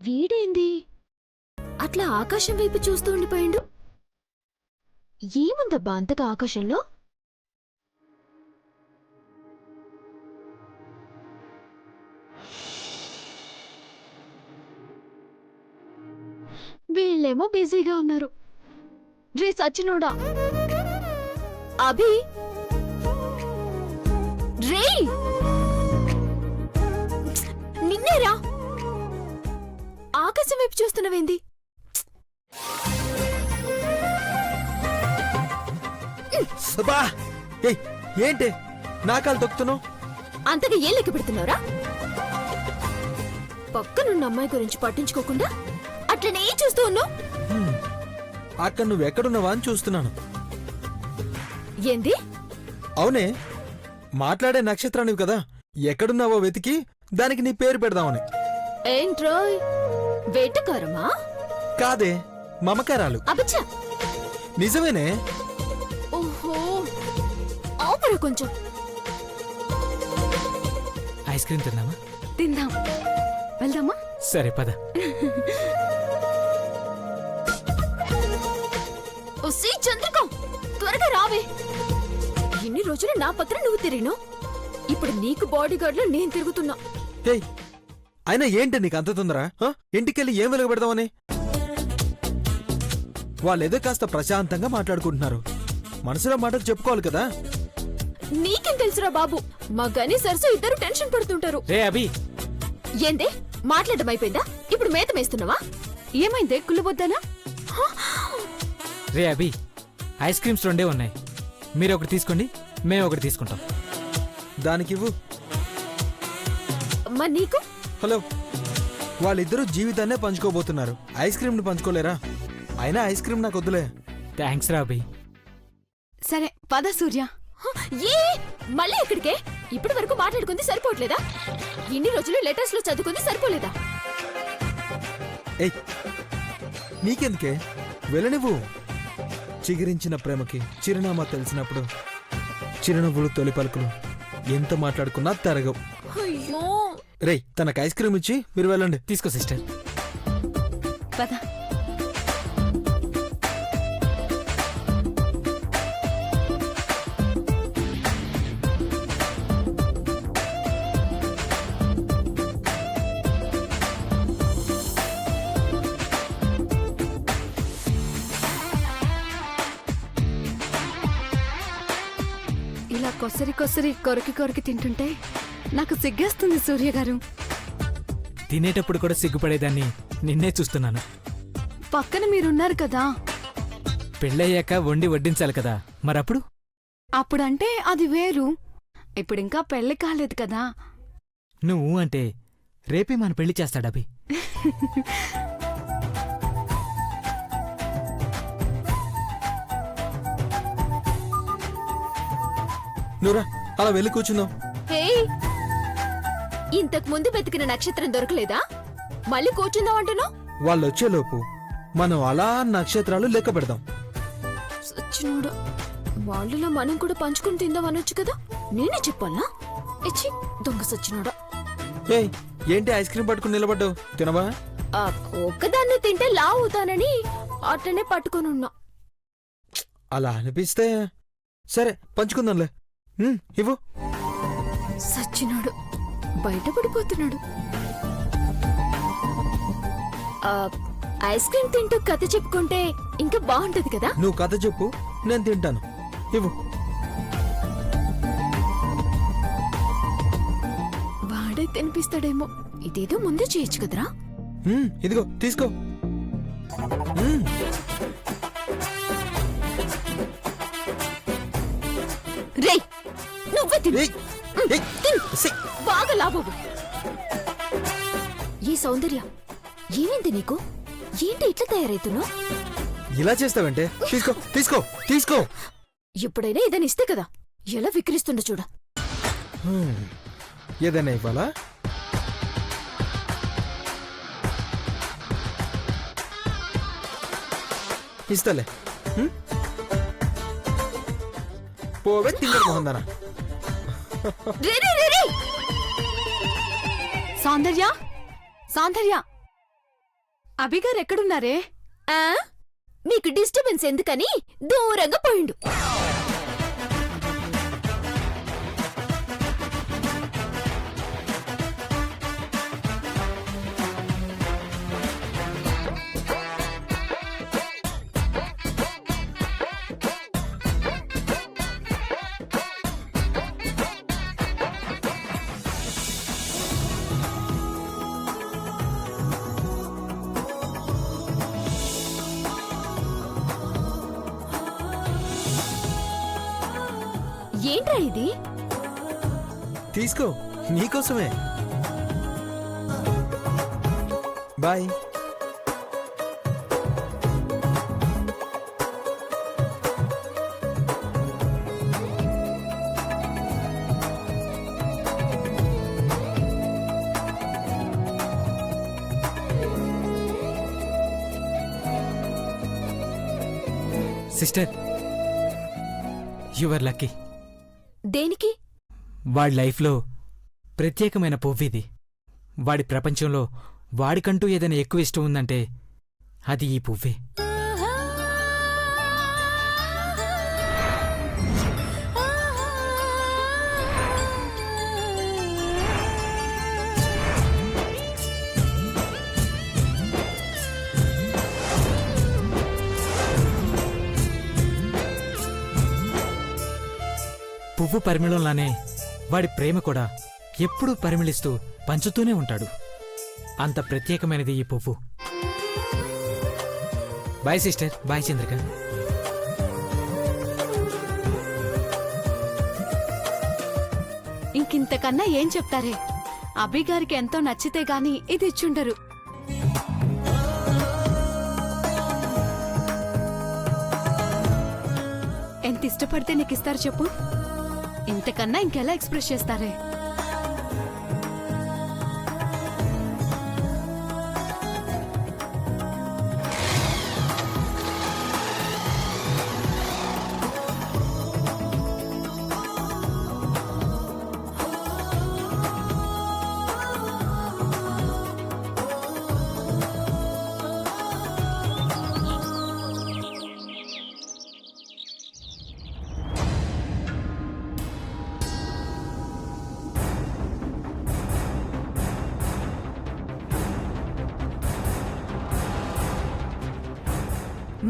వీడేంది అట్లా ఆకాశం వైపు చూస్తూ ఉండిపోయిండు? ఏముందబ్బా అంతగా ఆకాశంలో? వీళ్ళేమో బిజీగా ఉన్నారు. రే సచ్చినోడా, అభి రే, నిన్నేరా ఆకాశం వైపు చూస్తున్నవేంది? ఏంటి నా కాలు తొక్కుతున్నావు? అంతగా ఏం లెక్క పెడుతున్నావురా? పక్కనున్న అమ్మాయి గురించి పట్టించుకోకుండా అట్లనే చూస్తూ ఉన్నావు. అక్కడ నువ్వెక్కడున్నావా అని చూస్తున్నాను. ఏంది? అవునే, మాట్లాడే నక్షత్రానివి కదా, ఎక్కడున్నావో వెతికి దానికి నీ పేరు పెడదామని. ఏంట్రోయ్, వేటకారమా? కాదే, మమకారాలు. అబచ్చా, నిజమేనే. ఓహో, ఆపరా కొంచెం. ఐస్ క్రీమ్ తిందామా? తిందాం, వెళ్దామా? సరే పద. ఒసే చంద్రిక, త్వరగా రావే. ఎన్ని రోజులు నా పక్కన నువ్వు తిరిగినావు, ఇప్పుడు నీకు బాడీ గార్డ్ లో నేను తిరుగుతున్నా. అయినా ఏంటి నీకు అంత తొందర? ఇంటికెళ్ళి ఏం వెలుగు పెడదామని? వాళ్ళేదో కాస్త ప్రశాంతంగా మాట్లాడుకుంటున్నారు, మనసులో మాటలు చెప్పుకోవాలి కదా. నీకేం తెలుసురా బాబు, మా గని సరసు ఇద్దరు టెన్షన్ పడుతుంటారు. రే అభి, ఏందే మాట్లాడడం అయిపోయిందా? ఇప్పుడు మేత మేస్తున్నావా? ఏమైందే, కుళ్ళబోద్దానా? రే అభి, ఐస్ క్రీమ్స్ 2 ఉన్నాయి, మీరు ఒకటి తీసుకోండి, మేము ఒకటి తీసుకుంటాం. దానికివ్వు. మరి నీకు? హలో, వాళ్ళిద్దరూ జీవితాన్నే పంచుకోబోతున్నారు, ఐస్ క్రీమ్ ని పంచుకోలేరా? అయినా ఐస్ క్రీమ్ నాకు వద్దులే. థ్యాంక్స్ రా అభి. సరే పద సూర్య. ఏ మళ్ళీ ఎక్కడికే? ఇప్పటి వరకు మాట్లాడుకుంది సరిపోవట్లేదా? ఇన్ని రోజులు లెటర్స్ లో చదువుకుంది సరిపోలేదా? ఏయ్, నీకెందుకే, వెళ్ళనివ్వు. చిగురించిన ప్రేమకి చిరునామా తెలిసినప్పుడు చిరునవ్వులు తొలి పలుకులు ఎంత మాట్లాడుకున్నా తరగవు. అయ్యో, రేయ్, తనకు ఐస్ క్రీమ్ ఇచ్చి మీరు వెళ్ళండి. తీసుకో సిస్టర్. పద. ఇలా కొసరి కొసరి కొరికి కొరికి తింటుంటే నాకు సిగ్గేస్తుంది సూర్య గారు. తినేటప్పుడు కూడా సిగ్గుపడేదాన్ని నిన్నే చూస్తున్నాను. పక్కన మీరున్నారు కదా. పెళ్ళయ్యాక వండి వడ్డించాలి కదా, మరప్పుడు? అప్పుడంటే అది వేరు, ఇప్పుడింకా పెళ్లి కాలేదు కదా. నువ్వు అంటే రేపే మన పెళ్లి చేస్తాడభి. నువ్వురా, అలా వెళ్ళి కూర్చుందాం. ఇంతకు ముందు వెతికిన నక్షత్రం దొరకలేదా? మళ్ళీ కూర్చుందాం అంటున్నావు? వాళ్ళు వచ్చేలోపు మనం అలా నక్షత్రాలు లెక్క పెడదాం. సచ్చినోడా, వాళ్ళలో మనం కూడా పంచుకుని తిందాం అనొచ్చు కదా. నేనే చెప్పాలా? ఇచ్చి దొంగ సచ్చినోడా. ఏయ్, ఏంటి ఐస్ క్రీమ్ పట్టుకుని నిలబడ్డావు? తినవా? ఒక్కదాన్ని తింటే లావు అవుతానని అట్లనే పట్టుకొనున్నా. అలా అనిపిస్తే సరే, పంచుకుందాంలే. ఇవ్వు. సచ్చినోడు బయటపడిపోతున్నాడు. ఐస్ క్రీమ్ తింటూ కథ చెప్పుకుంటే ఇంకా బాగుంటది కదా. నువ్వు కథ చెప్పు, నేను తింటాను. ఇవ్వు. వాడే తినిపిస్తాడేమో, ఇదేదో ముందే చేయొచ్చు కదరా. ఇదిగో తీసుకో. రేయ్, నువ్వే తిను. బాగా లాభవు. ఈ సౌందర్య ఏమైంది నీకు? ఏంటి ఇట్లా తయారైతున్నావు? ఇలా చేస్తావంటే? తీసుకో తీసుకో తీసుకో. ఎప్పుడైనా ఏదైనా ఇస్తే కదా ఎలా విక్రిస్తుండ చూడ. ఏదైనా ఇవ్వాలా? ఇస్తలే. పోవే తింగర్ మొహందనా. సౌందర్య, సౌందర్య, అభిగారు ఎక్కడున్నారే? మీకు డిస్టర్బెన్స్ ఎందుకని దూరంగా పోయిండు. ఏంట్రా ఇది? తీసుకో, నీకోసమే. బాయ్. Sister, your lucky. దేనికి? వాడి లైఫ్లో ప్రత్యేకమైన పువ్విది. వాడి ప్రపంచంలో వాడికంటూ ఏదైనా ఎక్కువ ఇష్టం ఉందంటే అది ఈ పువ్వే. పువ్వు పరిమళంలానే వాడి ప్రేమ కూడా ఎప్పుడూ పరిమళిస్తూ పంచుతూనే ఉంటాడు. అంత ప్రత్యేకమైనది ఈ పువ్వు. Bye sister. బాయ్ చంద్రిక. ఇంకింతకన్నా ఏం చెప్తారే? అభిగారికి ఎంతో నచ్చితే గాని ఇది ఇచ్చుండరు. ఎంత ఇష్టపడితే నీకు ఇస్తారు చెప్పు? ఇంతకన్నా ఇంకెలా ఎక్స్ప్రెస్ చేస్తారే?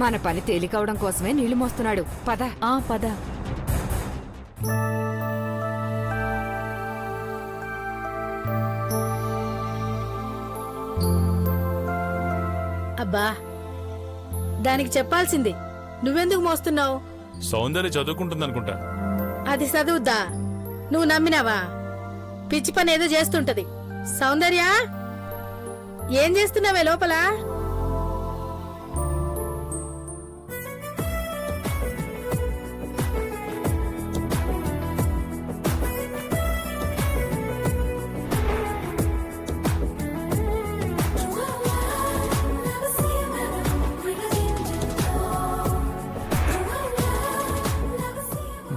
మన పని తేలికవడం కోసమే నీళ్లు మోస్తున్నాడు. పద. పద. అబ్బా, దానికి చెప్పాల్సింది. నువ్వెందుకు మోస్తున్నావు? సౌందర్య చదువుకుంటుందనుకుంటా. అది చదువుద్దా? నువ్వు నమ్మినావా? పిచ్చి పని ఏదో చేస్తుంటది. సౌందర్య, ఏం చేస్తున్నావే లోపల?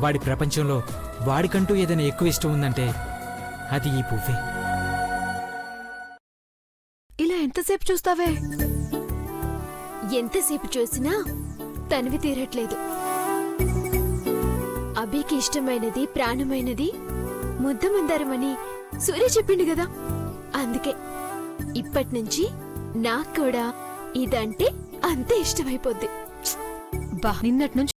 వాడి ప్రపంచంలో వాడికంటూ ఏదైనా ఎక్కువ ఇష్టం ఉందంటే అది ఈ పువ్వే. ఇలా ఎంతసేపు చూస్తావే? ఎంతసేపు చూసినా తనివి తీరట్లేదు. అభికి ఇష్టమైనది, ప్రాణమైనది ముద్దమందారమని సూర్య చెప్పిండు కదా. అందుకే ఇప్పటినుంచి నాకు కూడా ఇదంటే అంతే ఇష్టమైపోద్ది. బా, నిన్నటి నుంచి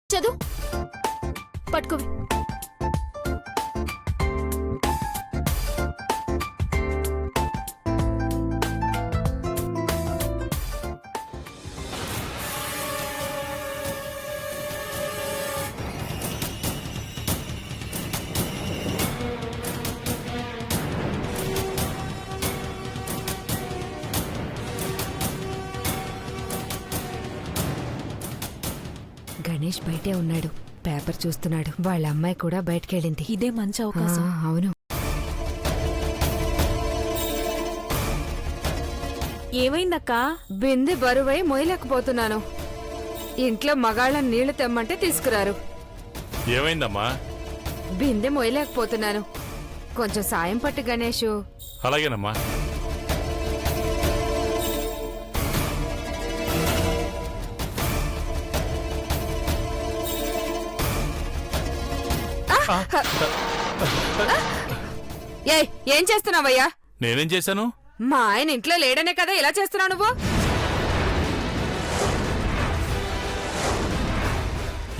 చదువు పట్టుకోవి. గణేష్ బయటే ఉన్నాడు, పేపర్ చూస్తున్నాడు. వాళ్ళ అమ్మాయి కూడా బయటకెళ్ళింది. ఇదే మంచి ఆ, అవకాశం. అవును. ఏమైందక్కా? బిందె బరువై మోయలేకపోతున్నాను. ఇంట్లో మగాళ్ళని నీళ్లు తెమ్మంటే తీసుకురారు. ఏమైందమ్మా? బిందె మోయలేకపోతున్నాను. కొంచెం సాయం పట్టు గణేషు. అలాగేనమ్మా. ఏయ్, ఏం చేస్తున్నావయ్యా? నేనేం చేశాను? మా ఆయన ఇంట్లో లేడనే కదా ఇలా చేస్తున్నావు నువ్వు?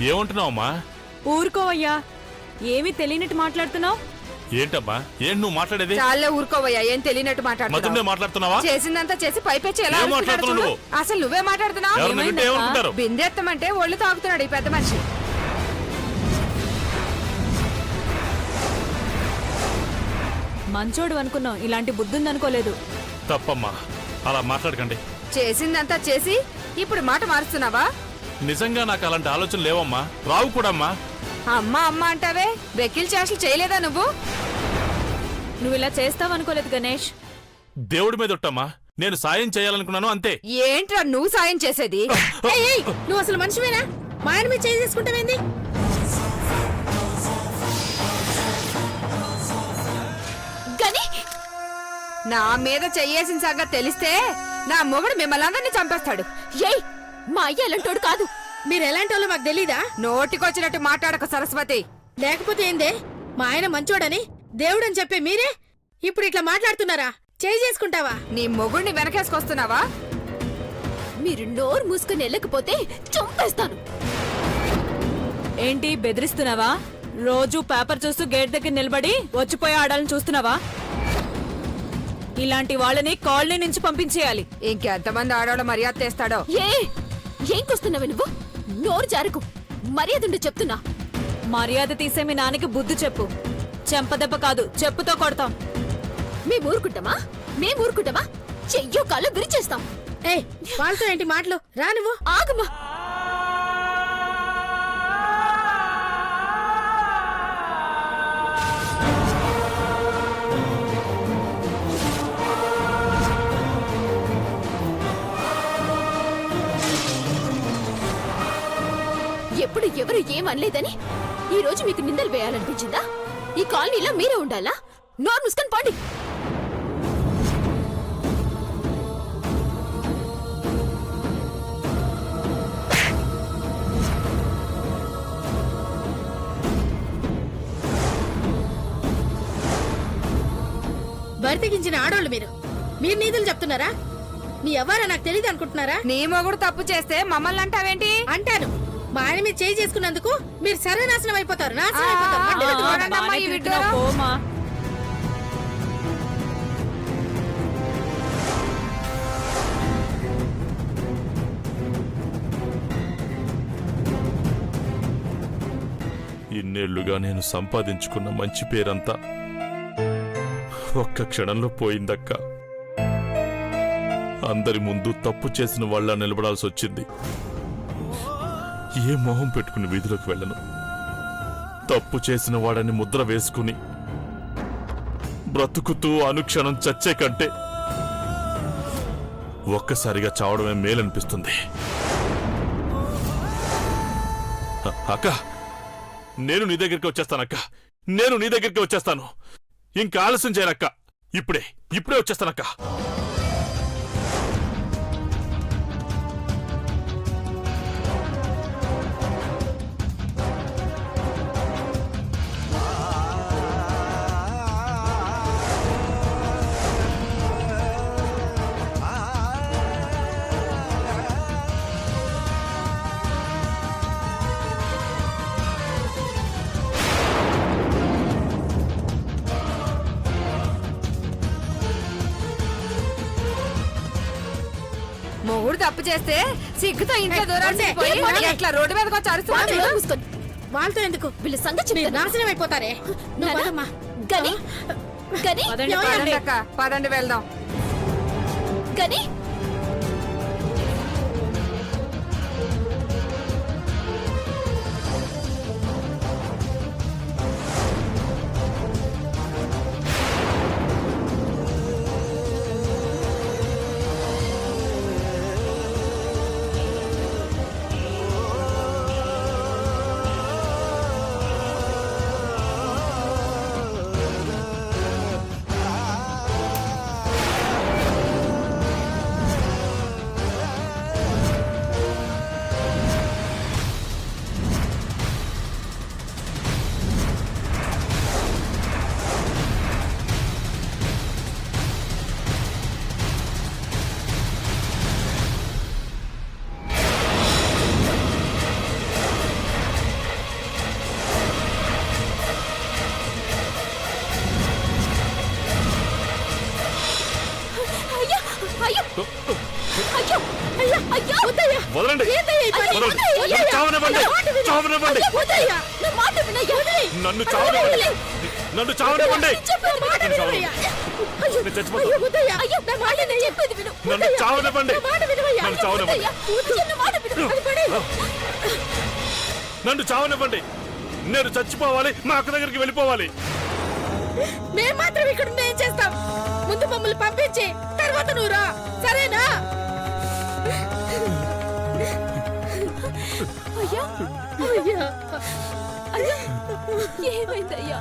ఏమంటున్నావమ్మా? ఊరుకోవయ్యా, ఏమీ తెలియనట్టు మాట్లాడుతున్నావు. ఏంటమ్మా? ఏంటి నువ్వు మాట్లాడేది? చాలే ఊరుకోవయ్యా, ఏం తెలియనట్టు మధునే మాట్లాడుతున్నావు. మాట్లాడుతున్నావా? చేసిందంతా చేసి పైపెచ్చి ఎలా ఏం అరుస్తున్నాడు మాట్లాడుతున్నావు చూడు. నువ్వు? అసలు నువ్వే మాట్లాడుతున్నావు. ఎవరిని వింటే ఏమనుకుంటారు? బిందెత్తమంటే ఒళ్ళు తాగుతున్నాడు ఈ పెద్ద మనిషి. మంచోడు అనుకున్నావు, ఇలాంటి బుద్ధుందనుకోలేదు. తప్పమ్మా, అలా మాట్లాడకండి. చేసిందంతా చేసి ఇప్పుడు మాట మారుస్తున్నావా? నిజంగా నాకు అలాంటి ఆలోచన లేవమ్మా, రావు కూడా అమ్మా. అమ్మా అమ్మ అంటావే, వెకిల్ చేష్టలు చేయలేదా నువ్వు? నువ్వు ఇలా చేస్తావనుకోలేదు గణేష్. దేవుడి మీద ఒట్టమ్మా, నేను సాయం చేయాలనుకున్నాను అంతే. ఏంట్రా నువ్వు సాయం చేసేది? ఏయ్, ఏయ్, నువ్వు అసలు మనిషివేనా? మా ఆయన మీద చేయి చేసుకుంటావేంది? గని, నా మీద చెయ్యేసిన సంగతి తెలిస్తే నా మొగుడు మిమ్మల్ని అందరినీ చంపేస్తాడు. ఏయ్, మా అయ్య ఎలాంటోడు కాదు. మీరు ఎలాంటి వాళ్ళో మాకు తెలీదా? నోటికొచ్చినట్టు మాట్లాడక సరస్వతి. లేకపోతే ఏందే? మా ఆయన మంచోడని దేవుడని చెప్పే మీరే ఇప్పుడు ఇట్లా మాట్లాడుతున్నారా? చేయి చేసుకుంటావా? నీ మొగుడిని వెనకేసుకొస్తున్నావా? మీరు నోరు మూసుకుని వెళ్ళకపోతే చంపేస్తాను. ఏంటి బెదిరిస్తున్నావా? రోజు పేపర్ చూస్తూ గేట్ దగ్గర నిలబడి వచ్చిపోయే ఆడాలని చూస్తున్నావా? ఇలాంటి వాళ్ళని కాలనీ నుంచి పంపించేయాలి. ఇంకెంతమంది ఆడవాళ్ళ మర్యాద తెస్తాడో. ఏం కూస్తున్నావు నువ్వు? నోరు జారుకు, మర్యాదుండి చెప్తున్నా. మర్యాద తీసే మీ నాన్నకి బుద్ధి చెప్పు. చెంపదెబ్బ కాదు, చెప్పుతో కొడతాం. మేము ఊరుకుంటామా? చెయ్యో కాళ్ళు విరిచేస్తాం. ఏయ్, వాళ్ళతో ఏంటి మాటలు? రా నువ్వు. ఆగమ్మా. ఎప్పుడు ఎవరు ఏమనలేదని ఈ రోజు మీకు నిందలు వేయాలనిపించిందా? ఈ కాలనీలో మీరే ఉండాలా? నోరు మూసుకొని పోండి. బరితెగించిన ఆడోళ్ళు మీరు నీతులు చెప్తున్నారా? మీ ఎవరా నాకు తెలియదు అనుకుంటున్నారా? నీ మొగుడు తప్పు చేస్తే మమ్మల్ని అంటావేంటి? అంటాను. మా ఆయన మీద చేయి చేసుకున్నందుకు మీరు సర్వనాశనం అయిపోతారు. నాశనం అయిపోతారు. మట్టి వద్దు మాట. అమ్మా, ఈ విడ్డూరం. ఇన్నేళ్లుగా నేను సంపాదించుకున్న మంచి పేరంతా ఒక్క క్షణంలో పోయిందక్క. అందరి ముందు తప్పు చేసిన వాళ్ళ నిలబడాల్సి వచ్చింది. ఏ మొహం పెట్టుకుని వీధిలోకి వెళ్ళను. తప్పు చేసిన వాడని ముద్ర వేసుకుని బ్రతుకుతూ అనుక్షణం చచ్చే కంటే ఒక్కసారిగా చావడమే మేలనిపిస్తుంది. అక్క, నేను నీ దగ్గరికి వచ్చేస్తానక్క. నేను నీ దగ్గరికి వచ్చేస్తాను. ఇంకా ఆలస్యం చేయనక్క. ఇప్పుడే వచ్చేస్తానక్క. మొగుడు తప్పు చేస్తే సిగ్గుతో ఇంట్లో దూరాన్ని ఏయ్, పోయి ఏయ్, ఎట్లా రోడ్డు మీదకి వచ్చి అరుస్తున్నాడు? నోరు మూసుకొని. వాళ్ళతో ఎందుకు? వీళ్ళ సంగతి మీరు చెప్తాను. నాశనం అయిపోతారే. నువ్వు నాన్న, పదమ్మా. గని, గని, పదండి, పదండి అక్క, పదండి వెళ్దాం. గని. అయ్యో అయ్యో అయ్యో వద్దయ్యా వదలండి ఏందయ్యా ఈ పని? వదలండి. వద్దయ్యా. నన్ను చావనివ్వండి. నా మాట విను. చావనివ్వండి. వద్దయ్యా. నా మాట వినయ్యా నన్ను చావనివ్వండి. నన్ను చావనివ్వండి. నా మాట వినవయ్యా. అయ్యో, నేను చచ్చిపోతాను. అయ్యో, వద్దయ్యా. అయ్యో నా మాట వినయ్యా. చెప్పేది విను నన్ను చావనివ్వండి. నా మాట వినవయ్యా. నన్ను చావనివ్వండి. వద్దయ్యా. నా మాట విను అది పడే. నన్ను చావనివ్వండి. నేను చచ్చిపోవాలి, మా అక్క దగ్గరికి వెళ్ళిపోవాలి. మేం మాత్రం ఇక్కడ ఏం చేస్తాం? ముందు మమ్మల్ని పంపించి తర్వాత నువ్వు రా, సరేనా? అయ్యా అయ్యా, అయ్యా ఏమైందయ్యా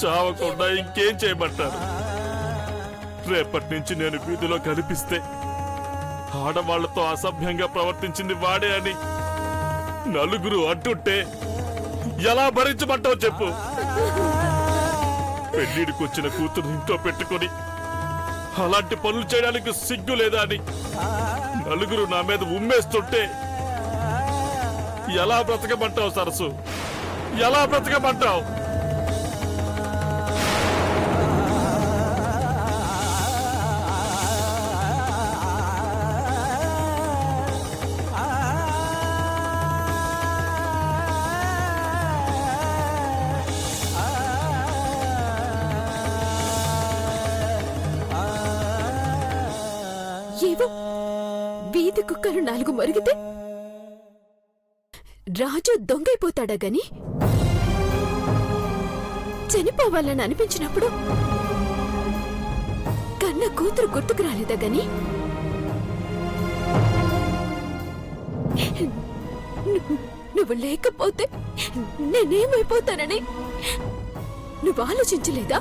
చావకుండా ఇంకేం చేయమంటారు? రేపటి నుంచి నేను వీధిలో కనిపిస్తే ఆడవాళ్లతో అసభ్యంగా ప్రవర్తించింది వాడే అని నలుగురు అంటుంటే ఎలా భరించమంటావు చెప్పు? పెళ్లిడికి వచ్చిన కూతురు ఇంట్లో పెట్టుకొని అలాంటి పనులు చేయడానికి సిగ్గు లేదా అని నలుగురు నా మీద ఉమ్మేస్తుంటే ఎలా బ్రతకమంటావు సరసు? ఎలా బ్రతకమంటావు? ఏవో వీధి కుక్కలు 4 మరిగితే రాజు దొంగైపోతాడా గాని చనిపోవాలని అనిపించినప్పుడు కన్న కూతురు గుర్తుకు రాలేదా గాని నువ్వు లేకపోతే నేనేమైపోతానని నువ్వు ఆలోచించలేదా?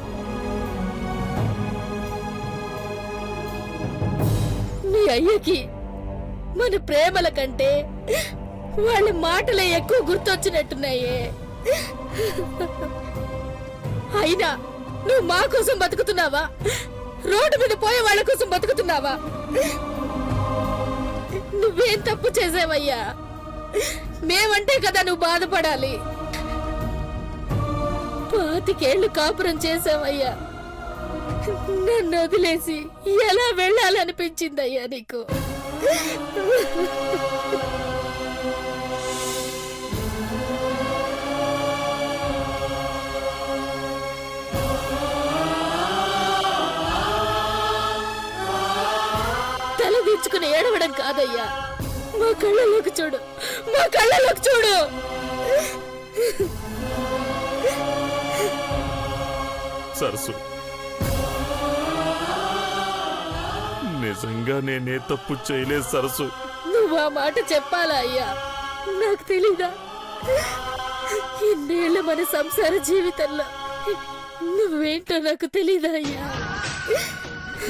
మీ అయ్యకి మన ప్రేమల కంటే వాళ్ళ మాటలే ఎక్కువ గుర్తొచ్చినట్టున్నాయే. అయినా నువ్వు మా కోసం బతుకుతున్నావా? రోడ్డు మీద పోయే వాళ్ళ కోసం బతుకుతున్నావా? నువ్వేం తప్పు చేసావయ్యా? మేమంటే కదా నువ్వు బాధపడాలి. 25 ఏళ్ళు కాపురం చేసావయ్యా. నన్ను వదిలేసి ఎలా వెళ్ళాలనిపించిందయ్యా నీకు? తల దించుకుని ఏడవడం కాదయ్యా, మా కళ్ళలోకి చూడు, మా కళ్ళలోకి చూడు. సరసు, నిజంగా నేనే తప్పు చేయలేదు సరసు. నువ్వు ఆ మాట చెప్పాలా అయ్యా? నాకు తెలీదా? ఇన్నేళ్ల మన సంసార జీవితంలో నువ్వేంటో నాకు తెలీదా అయ్యా?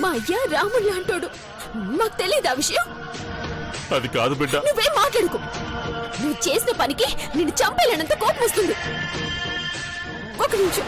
మా అయ్య రాముడు లాంటోడు, మాకు తెలీదా విషయం? అది కాదు బిడ్డ. నువ్వేం మాట్లాడుకో. నువ్వు చేసిన పనికి నిన్ను చంపేలేనంత కోపం వస్తుంది. ఒక నిమిషం.